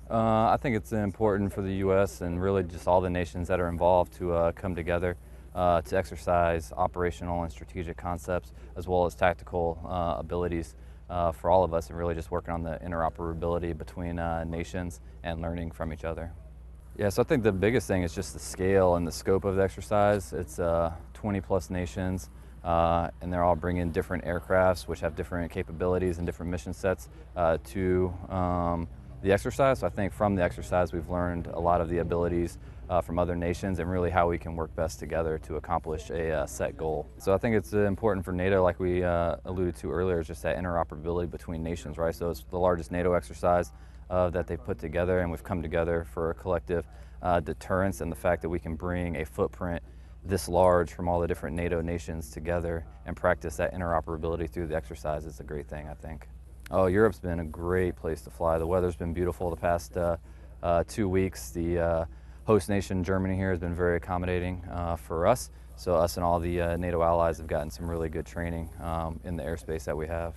I think it's important for the U.S. and really just all the nations that are involved to come together to exercise operational and strategic concepts as well as tactical abilities for all of us, and really just working on the interoperability between nations and learning from each other. Yeah, so I think the biggest thing is just the scale and the scope of the exercise. It's 20 plus nations, and they're all bringing different aircrafts which have different capabilities and different mission sets to the exercise. So I think from the exercise we've learned a lot of the abilities from other nations and really how we can work best together to accomplish a set goal. So I think it's important for NATO, like we alluded to earlier, is just that interoperability between nations, right? So it's the largest NATO exercise that they've put together, and we've come together for a collective deterrence, and the fact that we can bring a footprint this large from all the different NATO nations together and practice that interoperability through the exercise is a great thing, I think. Oh, Europe's been a great place to fly. The weather's been beautiful the past 2 weeks. The host nation, Germany, here has been very accommodating for us. So us and all the NATO allies have gotten some really good training in the airspace that we have.